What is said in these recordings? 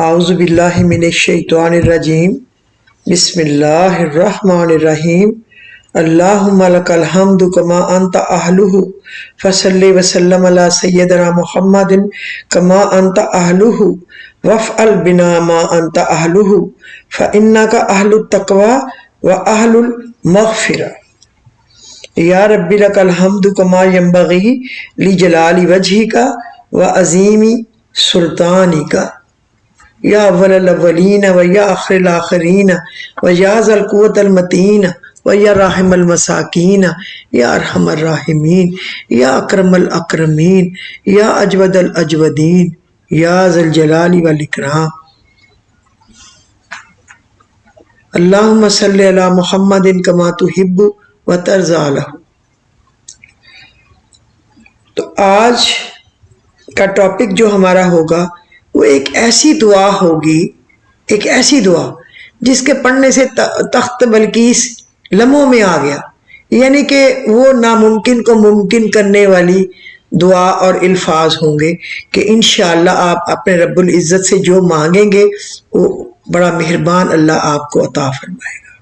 اعوذ باللہ من الشیطان الرجیم بسم اللہ الرحمن الرحیم اللہم لک الحمد کما انت اہلہ فصلی وسلم علی سیدنا محمد کما انت اہلہ وافعل بنا ما انت اہلہ فانک اہل التقوی واہل المغفرہ یا رب لک الحمد کما ینبغی لجلال وجہک وعظیم سلطانک یا اول الاولین و یا آخر الاخرین و یا ذا القوة المتین و یا راحم المساکین یا ارحم الراحمین یا اکرم الاکرمین یا اجود الاجودین یا ذا الجلال والاکرام اللہم صلی علی محمد کما تحب و ترضی عنہ۔ تو آج کا ٹاپک جو ہمارا ہوگا وہ ایک ایسی دعا ہوگی، ایک ایسی دعا جس کے پڑھنے سے تخت بلقیس لمحوں میں آ گیا، یعنی کہ وہ ناممکن کو ممکن کرنے والی دعا اور الفاظ ہوں گے کہ انشاءاللہ آپ اپنے رب العزت سے جو مانگیں گے وہ بڑا مہربان اللہ آپ کو عطا فرمائے گا۔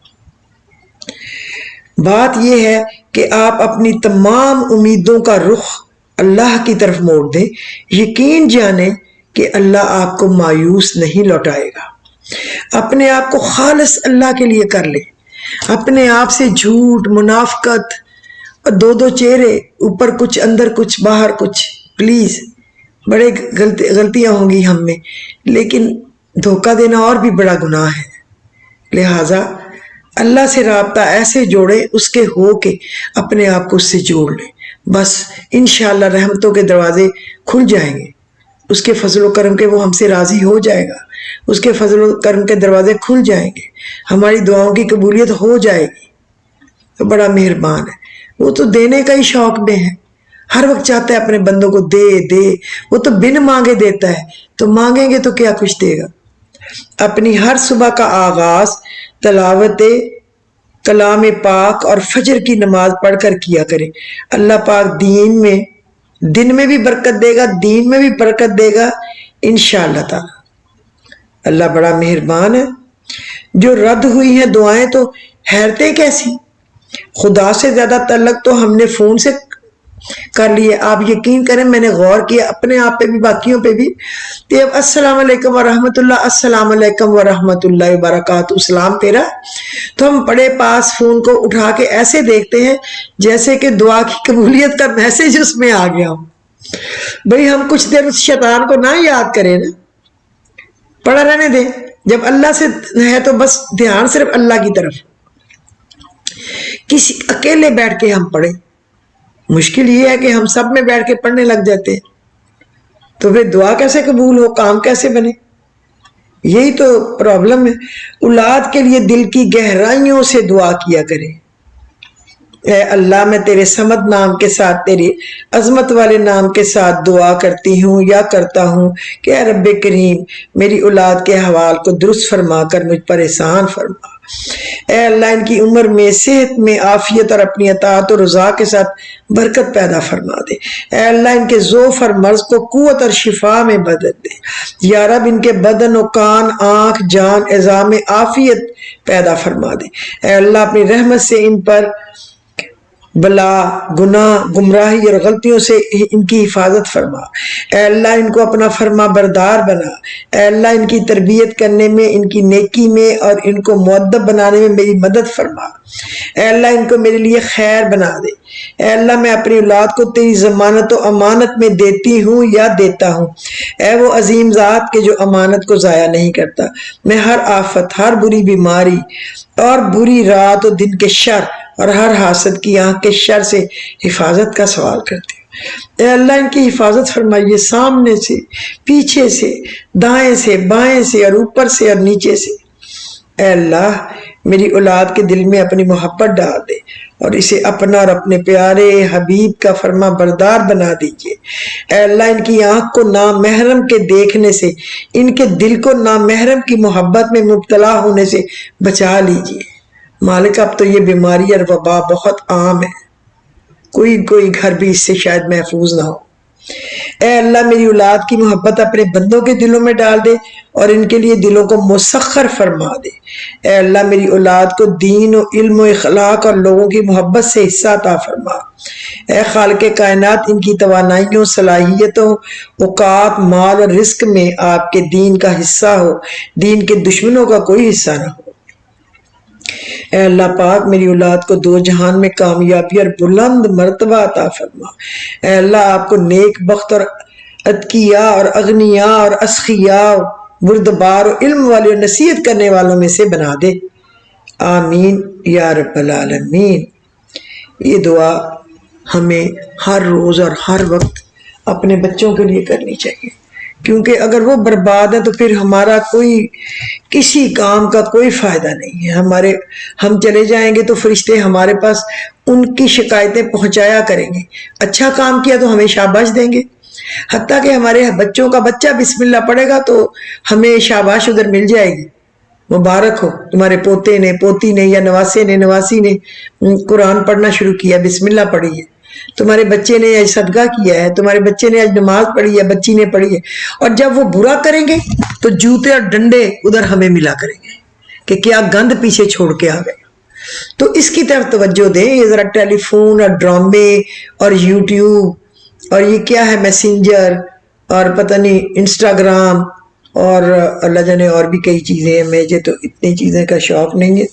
بات یہ ہے کہ آپ اپنی تمام امیدوں کا رخ اللہ کی طرف موڑ دیں، یقین جانیں کہ اللہ آپ کو مایوس نہیں لوٹائے گا۔ اپنے آپ کو خالص اللہ کے لیے کر لیں، اپنے آپ سے جھوٹ، منافقت اور دو چہرے، اوپر کچھ اندر کچھ باہر کچھ، پلیز۔ بڑے غلطیاں ہوں گی ہم میں، لیکن دھوکہ دینا اور بھی بڑا گناہ ہے۔ لہٰذا اللہ سے رابطہ ایسے جوڑے اس کے ہو کے اپنے آپ کو اس سے جوڑ لیں، بس انشاءاللہ رحمتوں کے دروازے کھل جائیں گے، اس کے فضل و کرم کے وہ ہم سے راضی ہو جائے گا، اس کے فضل و کرم کے دروازے کھل جائیں گے، ہماری دعاؤں کی قبولیت ہو جائے گی۔ تو بڑا مہربان ہے، وہ تو دینے کا ہی شوق میں ہے، ہر وقت چاہتا ہے اپنے بندوں کو دے دے، وہ تو بن مانگے دیتا ہے، تو مانگیں گے تو کیا کچھ دے گا۔ اپنی ہر صبح کا آغاز تلاوت کلام پاک اور فجر کی نماز پڑھ کر کیا کرے، اللہ پاک دن میں بھی برکت دے گا، دین میں بھی برکت دے گا انشاءاللہ تعالی۔ اللہ بڑا مہربان ہے۔ جو رد ہوئی ہیں دعائیں تو حیرتیں کیسی، خدا سے زیادہ تعلق تو ہم نے فون سے کر لیے۔ آپ یقین کریں، میں نے غور کیا اپنے آپ پہ بھی باقیوں پہ بھی، کہ السلام علیکم ورحمۃ اللہ، السلام علیکم ورحمۃ اللہ وبرکاتہ، اسلام تیرا، تو ہم بڑے پاس فون کو اٹھا کے ایسے دیکھتے ہیں جیسے کہ دعا کی قبولیت کا میسج اس میں آ گیا ہو۔ بھئی ہم کچھ دیر اس شیطان کو نہ یاد کریں نا، پڑا رہنے دیں، جب اللہ سے ہے تو بس دھیان صرف اللہ کی طرف، کسی اکیلے بیٹھ کے ہم پڑھیں۔ مشکل یہ ہے کہ ہم سب میں بیٹھ کے پڑھنے لگ جاتے ہیں، تو پھر دعا کیسے قبول ہو، کام کیسے بنے؟ یہی تو پرابلم ہے۔ اولاد کے لیے دل کی گہرائیوں سے دعا کیا کرے، اے اللہ میں تیرے صمد نام کے ساتھ، تیرے عظمت والے نام کے ساتھ دعا کرتی ہوں یا کرتا ہوں کہ اے رب کریم میری اولاد کے حوال کو درست فرما کر مجھ پر احسان فرما۔ اے اللہ ان کی عمر میں، صحت میں، عافیت اور اپنی اطاعت و رضا کے ساتھ برکت پیدا فرما دے۔ اے اللہ ان کے ضعف اور مرض کو قوت اور شفا میں بدل دے۔ یا رب ان کے بدن و کان، آنکھ، جان، اعضاء میں عافیت پیدا فرما دے۔ اے اللہ اپنی رحمت سے ان پر بلا، گناہ، گمراہی اور غلطیوں سے ان کی حفاظت فرما۔ اے اللہ ان کو اپنا فرما بردار بنا۔ اے اللہ ان کی تربیت کرنے میں، ان کی نیکی میں اور ان کو مؤدب بنانے میں میری مدد فرما۔ اے اللہ ان کو میرے لیے خیر بنا دے۔ اے اللہ میں اپنی اولاد کو تیری ضمانت و امانت میں دیتی ہوں یا دیتا ہوں، اے وہ عظیم ذات کے جو امانت کو ضائع نہیں کرتا۔ میں ہر آفت، ہر بری بیماری اور بری رات و دن کے شر اور ہر حاسد کی آنکھ کے شر سے حفاظت کا سوال کرتی ہوں۔ اے اللہ ان کی حفاظت فرمائیے، سامنے سے، پیچھے سے، دائیں سے، بائیں سے اور اوپر سے اور نیچے سے۔ اے اللہ میری اولاد کے دل میں اپنی محبت ڈال دے اور اسے اپنا اور اپنے پیارے حبیب کا فرما بردار بنا دیجیے۔ اے اللہ ان کی آنکھ کو نامحرم کے دیکھنے سے، ان کے دل کو نامحرم کی محبت میں مبتلا ہونے سے بچا لیجیے۔ مالک اب تو یہ بیماری اور وبا بہت عام ہے، کوئی گھر بھی اس سے شاید محفوظ نہ ہو۔ اے اللہ میری اولاد کی محبت اپنے بندوں کے دلوں میں ڈال دے اور ان کے لیے دلوں کو مسخر فرما دے۔ اے اللہ میری اولاد کو دین و علم و اخلاق اور لوگوں کی محبت سے حصہ عطا فرما۔ اے خالق کائنات ان کی توانائیوں، صلاحیتوں، اوقات، مال اور رزق میں آپ کے دین کا حصہ ہو، دین کے دشمنوں کا کوئی حصہ نہ ہو۔ اے اللہ پاک میری اولاد کو دو جہان میں کامیابی اور بلند مرتبہ عطا فرما۔ اے اللہ آپ کو نیک بخت اور اتقیاء اور اغنیاء اور اسخیاء، بردبار اور علم والے اور نصیحت کرنے والوں میں سے بنا دے۔ آمین یا رب العالمین۔ یہ دعا ہمیں ہر روز اور ہر وقت اپنے بچوں کے لیے کرنی چاہیے، کیونکہ اگر وہ برباد ہے تو پھر ہمارا کوئی کسی کام کا کوئی فائدہ نہیں ہے۔ ہم چلے جائیں گے تو فرشتے ہمارے پاس ان کی شکایتیں پہنچایا کریں گے، اچھا کام کیا تو ہمیں شاباش دیں گے، حتیٰ کہ ہمارے بچوں کا بچہ بسم اللہ پڑھے گا تو ہمیں شاباش ادھر مل جائے گی، مبارک ہو تمہارے پوتے نے، پوتی نے یا نواسے نے، نواسی نے قرآن پڑھنا شروع کیا، بسم اللہ پڑھی ہے، تمہارے بچے نے آج صدقہ کیا ہے، تمہارے بچے نے آج نماز پڑھی ہے، بچی نے پڑھی ہے۔ اور جب وہ برا کریں گے تو جوتے اور ڈنڈے ادھر ہمیں ملا کریں گے کہ کیا گند پیچھے چھوڑ کے آ گئے۔ تو اس کی طرف توجہ دیں، یہ ذرا ٹیلی فون اور ڈرامے اور یوٹیوب اور یہ کیا ہے میسنجر اور پتہ نہیں انسٹاگرام اور اللہ جانے اور بھی کئی چیزیں ہیں، مجھے تو اتنی چیزیں کا شوق نہیں ہے،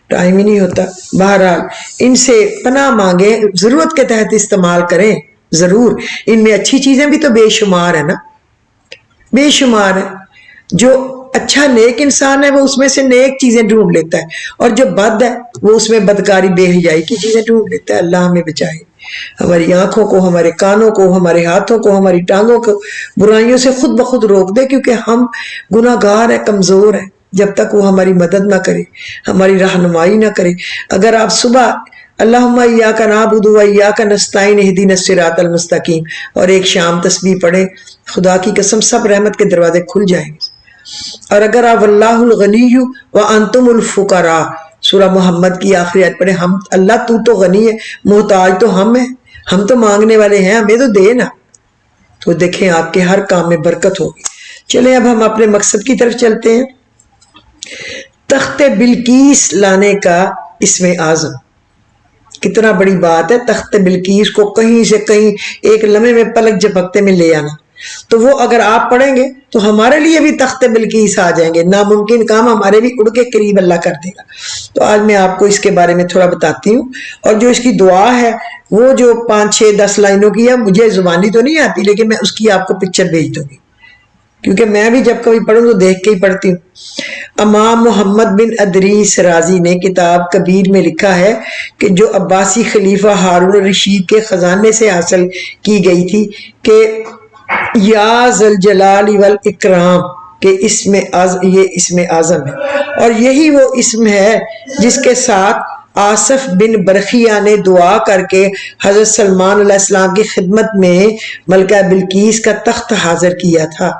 ٹائم ہی نہیں ہوتا۔ بہرحال ان سے پناہ مانگیں، ضرورت کے تحت استعمال کریں ضرور، ان میں اچھی چیزیں بھی تو بے شمار ہیں نا، بے شمار ہے۔ جو اچھا نیک انسان ہے وہ اس میں سے نیک چیزیں ڈھونڈ لیتا ہے، اور جو بد ہے وہ اس میں بدکاری بے حیائی کی چیزیں ڈھونڈ لیتا ہے۔ اللہ ہمیں بچائے، ہماری آنکھوں کو، ہمارے کانوں کو، ہمارے ہاتھوں کو، ہماری ٹانگوں کو برائیوں سے خود بخود روک دے، کیونکہ ہم گناہ گار ہیں، کمزور ہیں، جب تک وہ ہماری مدد نہ کرے، ہماری رہنمائی نہ کرے۔ اگر آپ صبح اللہم ایاک نعبد و ایاک نستعین اہدنا الصراط المستقیم اور ایک شام تسبیح پڑھیں، خدا کی قسم سب رحمت کے دروازے کھل جائیں گے۔ اور اگر آپ واللہ الغنی وانتم الفقراء سورہ محمد کی آخری آیت پڑھیں، ہم اللہ تو غنی ہے، محتاج تو ہم ہیں، ہم تو مانگنے والے ہیں، ہمیں تو دے نا، تو دیکھیں آپ کے ہر کام میں برکت ہوگی۔ چلیں اب ہم اپنے مقصد کی طرف چلتے ہیں۔ تخت بلقیس لانے کا اسم اعظم، کتنا بڑی بات ہے تخت بلقیس کو کہیں سے کہیں ایک لمحے میں پلک جھپکتے میں لے آنا۔ تو وہ اگر آپ پڑھیں گے تو ہمارے لیے بھی تخت بلقیس آ جائیں گے، ناممکن کام ہمارے بھی اڑ کے قریب اللہ کر دے گا۔ تو آج میں آپ کو اس کے بارے میں تھوڑا بتاتی ہوں، اور جو اس کی دعا ہے وہ جو 5 6 10 لائنوں کی ہے، مجھے زبانی تو نہیں آتی لیکن میں اس کی آپ کو پکچر بھیج دوں گی، کیونکہ میں بھی جب کبھی پڑھوں تو دیکھ کے ہی پڑھتی ہوں۔ امام محمد بن ادریس رازی نے کتاب کبیر میں لکھا ہے کہ جو عباسی خلیفہ ہارون الرشید کے خزانے سے حاصل کی گئی تھی کہ یا ذوالجلال والاکرام کہ یہ اسم اعظم ہے، اور یہی وہ اسم ہے جس کے ساتھ آصف بن برخیہ نے دعا کر کے حضرت سلمان علیہ السلام کی خدمت میں ملکہ بلقیس کا تخت حاضر کیا تھا۔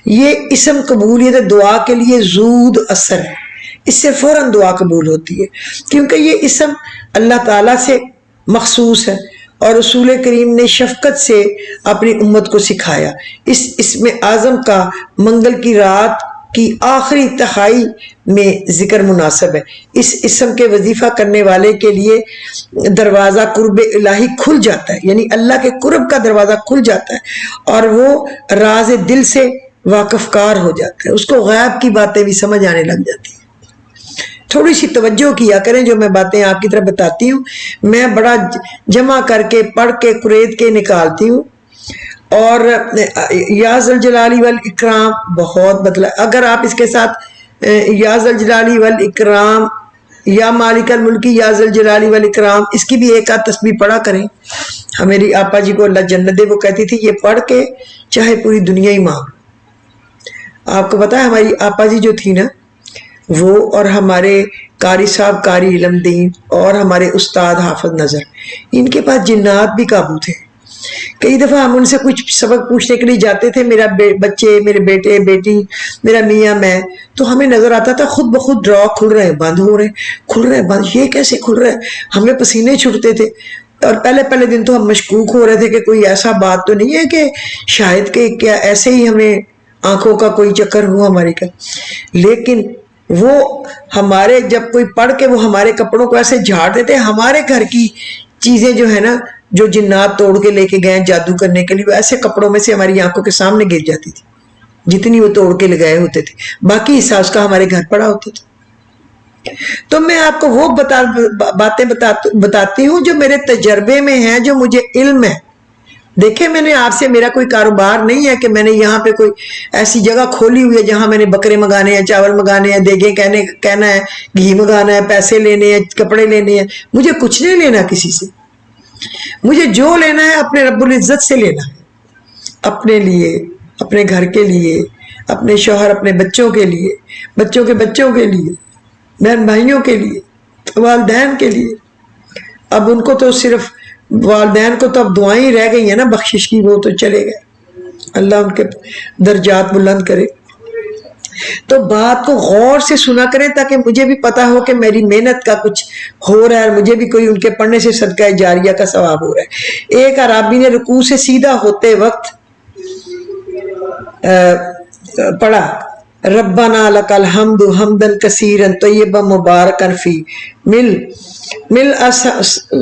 یہ اسم قبولیت دعا کے لیے زود اثر ہے، اس سے فوراً دعا قبول ہوتی ہے، کیونکہ یہ اسم اللہ تعالیٰ سے مخصوص ہے اور رسول کریم نے شفقت سے اپنی امت کو سکھایا۔ اس اسم اعظم کا منگل کی رات کی آخری تہائی میں ذکر مناسب ہے۔ اس اسم کے وظیفہ کرنے والے کے لیے دروازہ قرب الہی کھل جاتا ہے، یعنی اللہ کے قرب کا دروازہ کھل جاتا ہے اور وہ راز دل سے واقف کار ہو جاتا ہے، اس کو غیب کی باتیں بھی سمجھ آنے لگ جاتی ہیں۔ تھوڑی سی توجہ کیا کریں، جو میں باتیں آپ کی طرف بتاتی ہوں میں بڑا جمع کر کے پڑھ کے قرید کے نکالتی ہوں، اور یا ذوالجلال والاکرام بہت بدلا۔ اگر آپ اس کے ساتھ یا ذوالجلال والاکرام یا مالک الملک یا ذوالجلال والاکرام اس کی بھی ایک آدھ تسبیح پڑھا کریں۔ میری آپا جی کو اللہ جنت دے، وہ کہتی تھی یہ پڑھ کے چاہے پوری دنیا ہی مانگ۔ آپ کو پتا ہے ہماری آپا جی جو تھی نا، وہ اور ہمارے قاری صاحب قاری علم دین اور ہمارے استاد حافظ نظر، ان کے پاس جنات بھی قابو تھے۔ کئی دفعہ ہم ان سے کچھ سبق پوچھنے کے لیے جاتے تھے، میرا بچے، میرے بیٹے بیٹی، میرا میاں میں، تو ہمیں نظر آتا تھا خود بخود ڈرا کھل رہے ہیں، بند ہو رہے ہیں، کھل رہے ہیں بند، یہ کیسے کھل رہے ہیں، ہمیں پسینے چھوٹتے تھے۔ اور پہلے پہلے دن تو ہم مشکوک ہو رہے تھے کہ کوئی ایسا بات تو نہیں ہے کہ شاید کہ کیا ایسے ہی ہمیں آنکھوں کا کوئی چکر ہوا ہماری کا. لیکن وہ ہمارے جب کوئی پڑھ کے وہ ہمارے کپڑوں کو ایسے جھاڑ دیتے، ہمارے گھر کی چیزیں جو ہے نا، جو جنات توڑ کے لے کے گئے جادو کرنے کے لیے، وہ ایسے کپڑوں میں سے ہماری آنکھوں کے سامنے گر جاتی تھی جتنی وہ توڑ کے لگائے ہوتے تھے، باقی حصہ اس کا ہمارے گھر پڑا ہوتا تھا. تو میں آپ کو وہ باتیں بتاتی ہوں جو میرے تجربے میں ہیں، جو مجھے علم ہے. دیکھیں میں نے آپ سے، میرا کوئی کاروبار نہیں ہے کہ میں نے یہاں پہ کوئی ایسی جگہ کھولی ہوئی ہے جہاں میں نے بکرے منگانے ہیں، چاول منگانے ہیں، دیگیں کہنا ہے، گھی منگانا ہے، پیسے لینے ہیں، کپڑے لینے ہیں. مجھے کچھ نہیں لینا کسی سے. مجھے جو لینا ہے اپنے رب العزت سے لینا ہے، اپنے لیے، اپنے گھر کے لیے، اپنے شوہر، اپنے بچوں کے لیے، بچوں کے بچوں کے لیے، بہن بھائیوں کے لیے، والدین کے لیے. اب ان کو تو صرف والدین کو تو اب دعائیں ہی رہ گئی ہیں نا بخشش کی، وہ تو چلے گئے، اللہ ان کے درجات بلند کرے. تو بات کو غور سے سنا کریں تاکہ مجھے بھی پتا ہو کہ میری محنت کا کچھ ہو رہا ہے، مجھے بھی کوئی ان کے پڑھنے سے صدقہ جاریہ کا ثواب ہو رہا ہے. ایک عرابی نے رکوع سے سیدھا ہوتے وقت پڑھا، ربنا لک الحمد حمدا کثیرا طیبا مبارکا فی ملء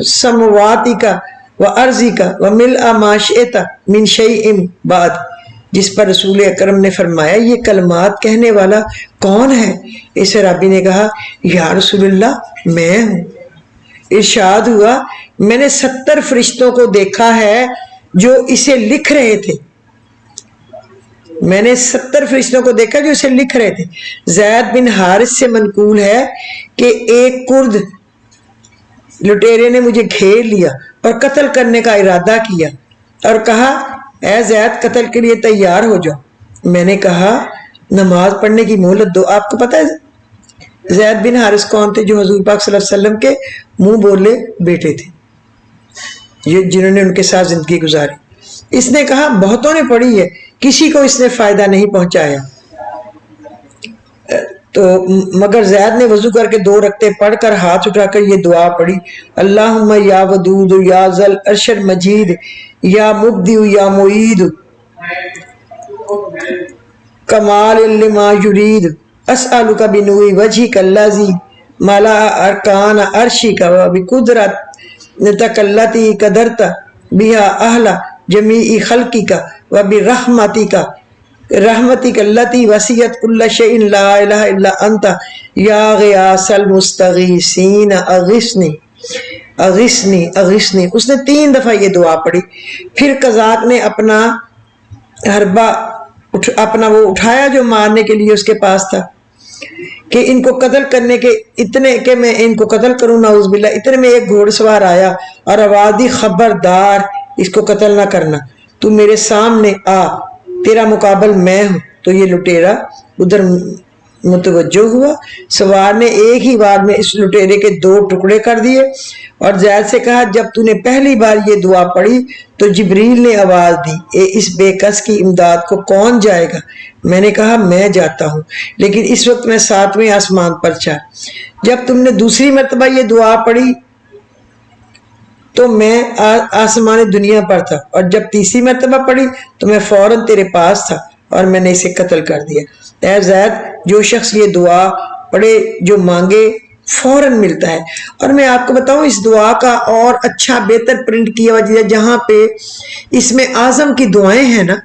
سماواتک و ارضک و ملء ما شئت من شیء بعد، جس پر رسول اکرم نے فرمایا یہ کلمات کہنے والا کون ہے؟ اس عرابی نے کہا یا رسول اللہ میں ہوں. ارشاد ہوا میں نے 70 فرشتوں کو دیکھا ہے جو اسے لکھ رہے تھے. میں نے 70 فرشتوں کو دیکھا جو اسے لکھ رہے تھے. زید بن حارث سے منقول ہے کہ ایک کرد لٹیرے نے مجھے گھیر لیا اور قتل کرنے کا ارادہ کیا اور کہا اے زید قتل کے لیے تیار ہو جاؤ. میں نے کہا نماز پڑھنے کی مہلت دو. آپ کو پتہ ہے زید بن حارث کون تھے؟ جو حضور پاک صلی اللہ علیہ وسلم کے منہ بولے بیٹے تھے، جنہوں نے ان کے ساتھ زندگی گزاری. اس نے کہا بہتوں نے پڑھی ہے، کسی کو اس نے فائدہ نہیں پہنچایا. تو مگر زید نے وضو کر کے 2 رکعتیں پڑھ کر ہاتھ اٹھا کر یہ دعا پڑھی، اللہم یا ودود یا ذل عرش المجید یا مبدی یا معید کمال لما یرید اسألک بنور وجہک الذی ملأ ارکان عرشک وبقدرتک التی قدرت بها اہل جمیع خلقک وبرحمتک التی وسعت کل شیء لا الہ الا انت یا غیاث المستغیثین اغثنی اغثنی اغثنی. اس نے 3 دفعہ یہ دعا پڑھی. پھر قزاق نے اپنا حربہ اپنا وہ اٹھایا جو مارنے کے لیے اس کے پاس تھا کہ ان کو قتل کرنے کے اتنے کہ میں ان کو قتل کروں، نعوذ باللہ. اتنے میں ایک گھوڑ سوار آیا اور آواز دی خبردار اس کو قتل نہ کرنا، تو میرے سامنے آ، تیرا مقابل میں ہوں. تو یہ لٹیرا ادھر متوجہ ہوا. سوار نے ایک ہی بار میں اس لٹیرے کے 2 ٹکڑے کر دیے اور زید سے کہا جب تو نے پہلی بار یہ دعا پڑھی تو جبریل نے آواز دی اے اس بے کس کی امداد کو کون جائے گا؟ میں نے کہا میں جاتا ہوں، لیکن اس وقت میں 7ویں آسمان پر تھا. جب تم نے دوسری مرتبہ یہ دعا پڑھی تو میں آسمان دنیا پر تھا، اور جب تیسری مرتبہ پڑھی تو میں فوراً تیرے پاس تھا اور میں نے اسے قتل کر دیا. اے زید جو شخص یہ دعا پڑھے جو مانگے فوراً ملتا ہے. اور میں آپ کو بتاؤں اس دعا کا اور اچھا بہتر پرنٹ کیا ہوا جہاں پہ اس میں اعظم کی دعائیں ہیں نا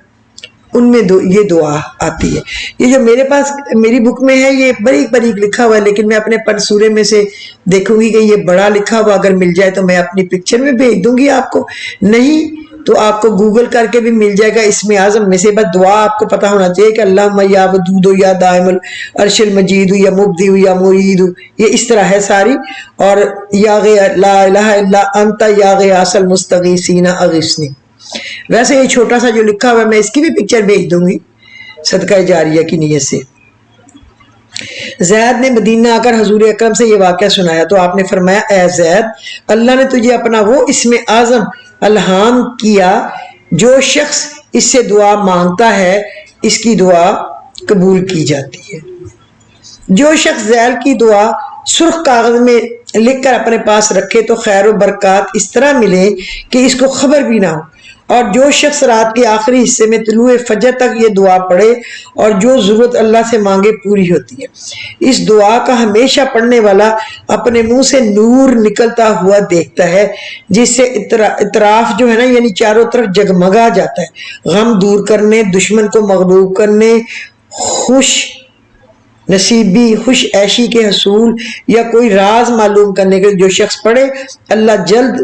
ان میں یہ دعا آتی ہے. یہ جو میرے پاس میری بک میں ہے یہ باریک باریک لکھا ہوا ہے، لیکن میں اپنے پڑسورے میں سے دیکھوں گی کہ یہ بڑا لکھا ہوا اگر مل جائے تو میں اپنی پکچر میں بھیج دوں گی آپ کو، نہیں تو آپ کو گوگل کر کے بھی مل جائے گا. اس میں اعظم میں سے بس دعا آپ کو پتا ہونا چاہیے کہ اللہم یا ودود یا دائم العرش المجید یا مبدی یا معید، یہ اس طرح ہے ساری. اور یا لا الہ الا انت یا غیاث المستغیثین اغثنی. ویسے یہ چھوٹا سا جو لکھا ہوا ہے میں اس کی بھی پکچر بھیج دوں گی صدقہ جاریہ کی نیت سے. زید نے مدینہ آ کر حضور اکرم سے یہ واقعہ سنایا تو آپ نے فرمایا اے زید اللہ نے تجھے اپنا وہ اسم اعظم الہام کیا، جو شخص اس سے دعا مانگتا ہے اس کی دعا قبول کی جاتی ہے. جو شخص ذیل کی دعا سرخ کاغذ میں لکھ کر اپنے پاس رکھے تو خیر و برکات اس طرح ملے کہ اس کو خبر بھی نہ ہو. اور جو شخص رات کے آخری حصے میں طلوع فجر تک یہ دعا پڑھے اور جو ضرورت اللہ سے مانگے پوری ہوتی ہے. اس دعا کا ہمیشہ پڑھنے والا اپنے منہ سے نور نکلتا ہوا دیکھتا ہے جس سے اطراف جو ہے نا یعنی چاروں طرف جگمگا جاتا ہے. غم دور کرنے، دشمن کو مغلوب کرنے، خوش نصیبی، خوش عیشی کے حصول یا کوئی راز معلوم کرنے کے جو شخص پڑھے اللہ جلد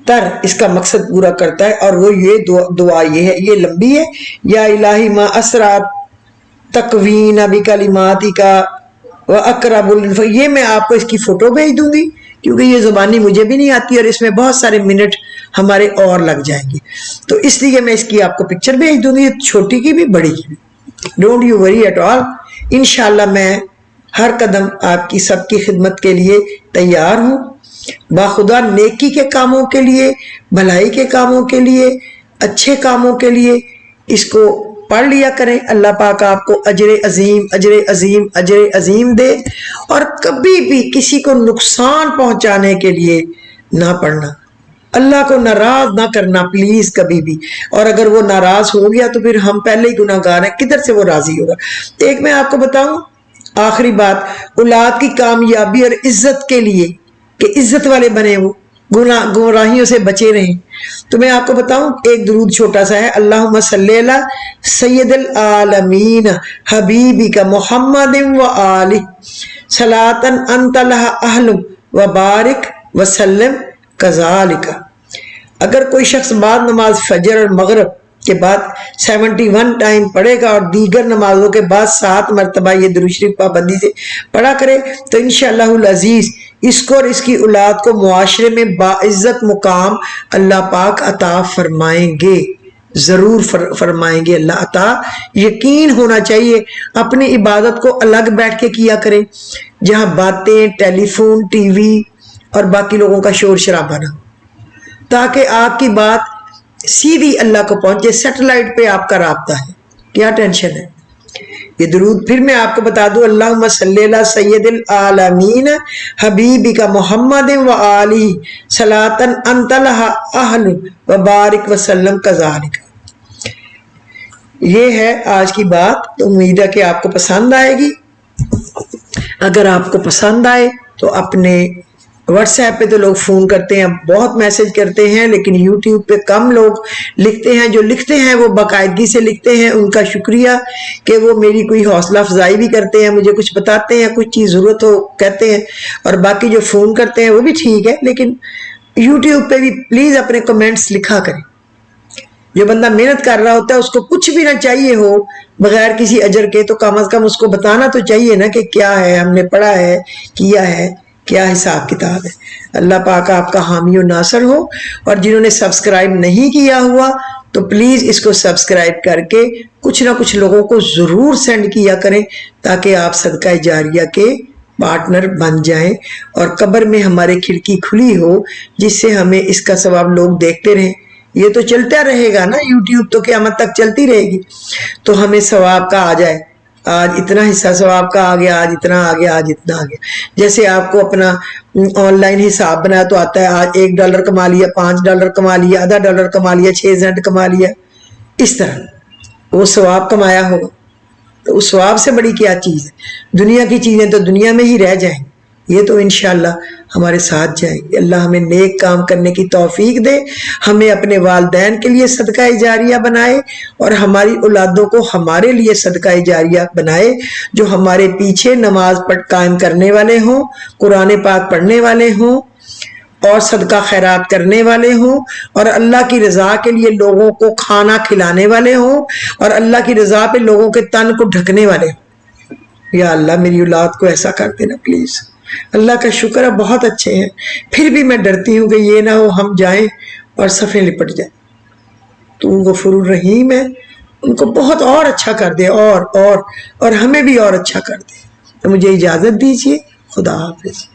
تر اس کا مقصد پورا کرتا ہے. اور وہ یہ دعا یہ ہے، یہ لمبی ہے. یا الہی ما اسرا تکوین بکلماتی کا واقرب یہ میں آپ کو اس کی فوٹو بھیج دوں گی کیونکہ یہ زبانی مجھے بھی نہیں آتی اور اس میں بہت سارے منٹ ہمارے اور لگ جائیں گے، تو اس لیے میں اس کی آپ کو پکچر بھیج دوں گی، چھوٹی کی بھی بڑی کی بھی. Don't you worry at all. انشاءاللہ میں ہر قدم آپ کی سب کی خدمت کے لیے تیار ہوں. باخدا نیکی کے کاموں کے لیے، بھلائی کے کاموں کے لیے، اچھے کاموں کے لیے اس کو پڑھ لیا کریں. اللہ پاک آپ کو اجر عظیم اجر عظیم اجر عظیم دے. اور کبھی بھی کسی کو نقصان پہنچانے کے لیے نہ پڑھنا، اللہ کو ناراض نہ کرنا پلیز کبھی بھی. اور اگر وہ ناراض ہو گیا تو پھر ہم پہلے ہی گناہ گار ہیں، کدھر سے وہ راضی ہوگا. ایک میں آپ کو بتاؤں آخری بات، اولاد کی کامیابی اور عزت کے لیے کہ عزت والے بنے، وہ گمراہیوں سے بچے رہیں، تو میں آپ کو بتاؤں ایک درود چھوٹا سا ہے. اللہم صلی علی سید العالمین حبیبی کا محمد و آلہ صلاۃ انت لہا اہل و بارک وسلم کذالک. اگر کوئی شخص بعد نماز فجر اور مغرب کے بعد 71 ٹائم پڑھے گا اور دیگر نمازوں کے بعد 7 مرتبہ یہ درود شریف پابندی سے پڑھا کرے تو انشاءاللہ العزیز اس کو اور اس کی اولاد کو معاشرے میں باعزت مقام اللہ پاک عطا فرمائیں گے، ضرور فرمائیں گے اللہ عطا. یقین ہونا چاہیے. اپنی عبادت کو الگ بیٹھ کے کیا کریں جہاں باتیں، ٹیلی فون، ٹی وی اور باقی لوگوں کا شور شرابہ نہ، تاکہ آپ کی بات سیدھی اللہ کو پہنچے. سیٹلائٹ پہ آپ کا رابطہ ہے، کیا ٹینشن ہے. یہ درود پھر میں آپ کو بتا دوں، اللہم صلی علی سید العالمین حبیبی کا محمد و آلہ صلاۃ انت لہا اہل و بارک وسلم کذالک. یہ ہے آج کی بات. تو امید ہے کہ آپ کو پسند آئے گی. اگر آپ کو پسند آئے تو اپنے واٹس ایپ پہ تو لوگ فون کرتے ہیں، بہت میسج کرتے ہیں، لیکن یوٹیوب پہ کم لوگ لکھتے ہیں. جو لکھتے ہیں وہ باقاعدگی سے لکھتے ہیں، ان کا شکریہ کہ وہ میری کوئی حوصلہ افزائی بھی کرتے ہیں، مجھے کچھ بتاتے ہیں، کچھ چیز ضرورت ہو کہتے ہیں. اور باقی جو فون کرتے ہیں وہ بھی ٹھیک ہے، لیکن یوٹیوب پہ بھی پلیز اپنے کمنٹس لکھا کریں. جو بندہ محنت کر رہا ہوتا ہے اس کو کچھ بھی نہ چاہیے ہو بغیر کسی اجر کے، تو کم از کم اس کو بتانا تو چاہیے نا کہ کیا ہے ہم نے پڑھا ہے، کیا ہے، کیا حساب کتاب ہے. اللہ پاک آپ کا حامی و ناصر ہو. اور جنہوں نے سبسکرائب نہیں کیا ہوا تو پلیز اس کو سبسکرائب کر کے کچھ نہ کچھ لوگوں کو ضرور سینڈ کیا کریں تاکہ آپ صدقہ جاریہ کے پارٹنر بن جائیں اور قبر میں ہمارے کھڑکی کھلی ہو جس سے ہمیں اس کا ثواب لوگ دیکھتے رہیں. یہ تو چلتا رہے گا نا، یوٹیوب تو قیامت تک چلتی رہے گی، تو ہمیں ثواب کا آ جائے. آج اتنا حصہ ثواب کا آ گیا، آج اتنا آ گیا، آج اتنا آ گیا. جیسے آپ کو اپنا آن لائن حساب بنا تو آتا ہے آج $1 کما لیا، $5 کما لیا، $0.5 کما لیا، 6 سینٹ کما لیا. اس طرح وہ ثواب کمایا ہوگا. تو اس ثواب سے بڑی کیا چیز ہے. دنیا کی چیزیں تو دنیا میں ہی رہ جائیں، یہ تو انشاءاللہ ہمارے ساتھ جائیں گے. اللہ ہمیں نیک کام کرنے کی توفیق دے، ہمیں اپنے والدین کے لیے صدقہ جاریہ بنائے اور ہماری اولادوں کو ہمارے لیے صدقہ جاریہ بنائے، جو ہمارے پیچھے نماز پڑھ قائم کرنے والے ہوں، قرآن پاک پڑھنے والے ہوں اور صدقہ خیرات کرنے والے ہوں اور اللہ کی رضا کے لیے لوگوں کو کھانا کھلانے والے ہوں اور اللہ کی رضا پہ لوگوں کے تن کو ڈھکنے والے ہوں. یا اللہ میری اولاد کو ایسا کر دینا پلیز. اللہ کا شکر ہے بہت اچھے ہیں، پھر بھی میں ڈرتی ہوں کہ یہ نہ ہو ہم جائیں اور صفیں لپٹ جائیں. تو غفور الرحیم ہے، ان کو بہت اور اچھا کر دے اور ہمیں بھی اور اچھا کر دے. تو مجھے اجازت دیجیے. خدا حافظ.